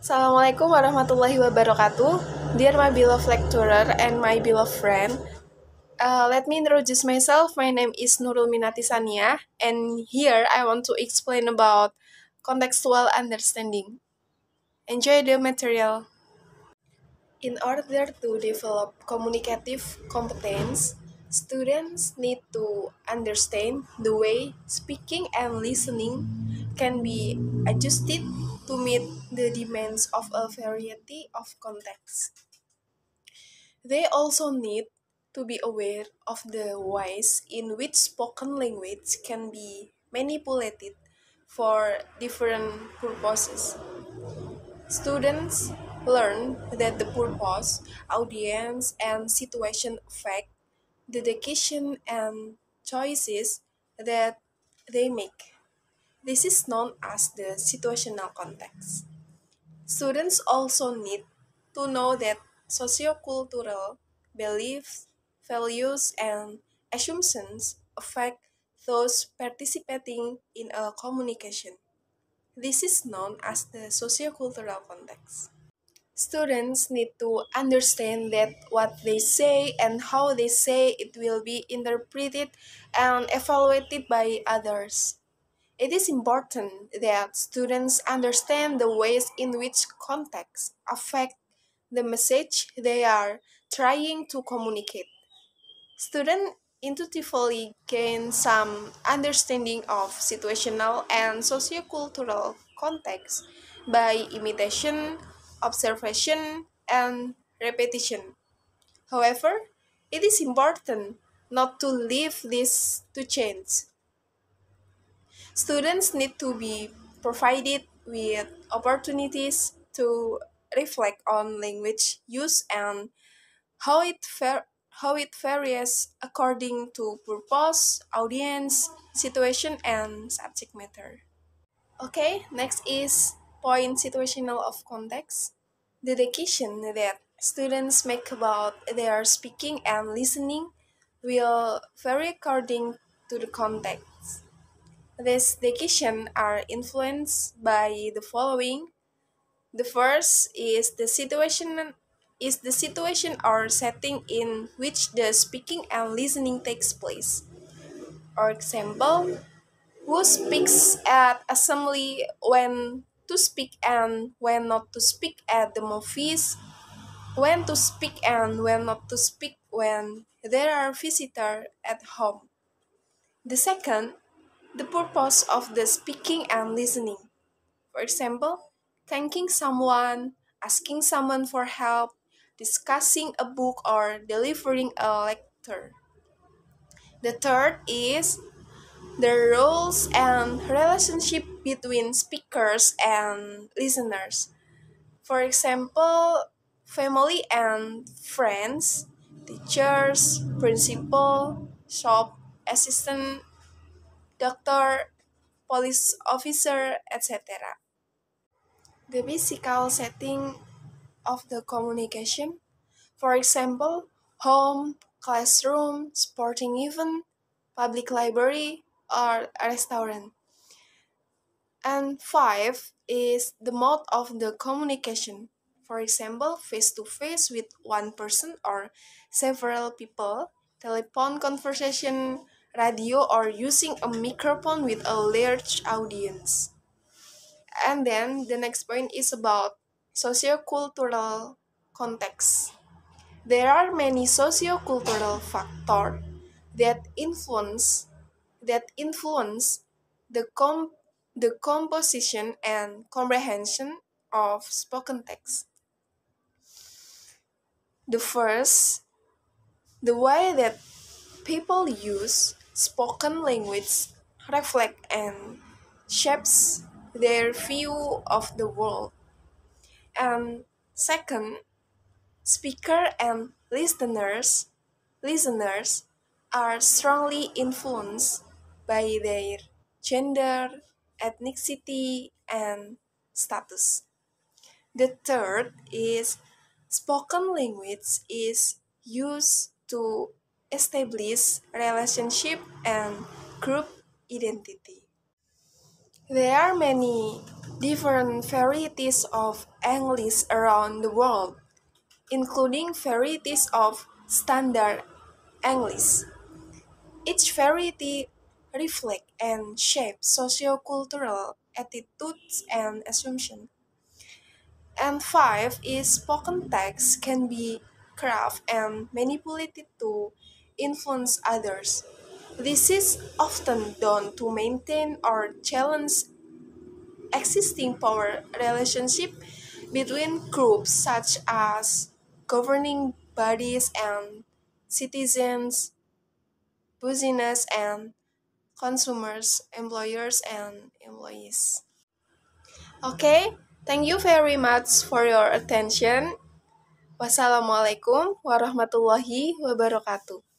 Assalamualaikum warahmatullahi wabarakatuh. Dear my beloved lecturer and my beloved friend, let me introduce myself. My name is Nurul Minati Sania, and here I want to explain about contextual understanding. Enjoy the material. In order to develop communicative competence, students need to understand the way speaking and listening can be adjusted to meet the demands of a variety of contexts. They also need to be aware of the ways in which spoken language can be manipulated for different purposes. Students learn that the purpose, audience, and situation affect the decision and choices that they make. This is known as the situational context. Students also need to know that sociocultural beliefs, values, and assumptions affect those participating in a communication. This is known as the sociocultural context. Students need to understand that what they say and how they say it will be interpreted and evaluated by others. It is important that students understand the ways in which context affect the message they are trying to communicate. Students intuitively gain some understanding of situational and sociocultural context by imitation, observation, and repetition. However, it is important not to leave this to chance. Students need to be provided with opportunities to reflect on language use and how how it varies according to purpose, audience, situation, and subject matter. Okay, next is point situational of context. The decision that students make about their speaking and listening will vary according to the context. These decisions are influenced by the following. The first is the situation or setting in which the speaking and listening takes place. For example, who speaks at assembly, when to speak and when not to speak at the movies, when to speak and when not to speak when there are visitors at home. The second, the purpose of the speaking and listening. For example, thanking someone, asking someone for help, discussing a book, or delivering a lecture. The third is the roles and relationship between speakers and listeners. For example, family and friends, teachers, principal, shop assistant, doctor, police officer, etc. The physical setting of the communication, for example, home, classroom, sporting event, public library, or a restaurant. And five is the mode of the communication. For example, face to face with one person or several people, telephone conversation, radio, or using a microphone with a large audience. And then the next point is about sociocultural context. There are many sociocultural factors that influence the the composition and comprehension of spoken text. The first, the way that people use spoken language reflect and shapes their view of the world. And second, speaker and listeners are strongly influenced by their gender, ethnicity, and status. The third is spoken language is used to establish relationship and group identity. There are many different varieties of English around the world, including varieties of standard English. Each variety reflects and shapes sociocultural attitudes and assumptions. And five is spoken text can be crafted and manipulated to influence others. This is often done to maintain or challenge existing power relationship between groups such as governing bodies and citizens, business and consumers, employers and employees. Okay, thank you very much for your attention. Wassalamualaikum warahmatullahi wabarakatuh.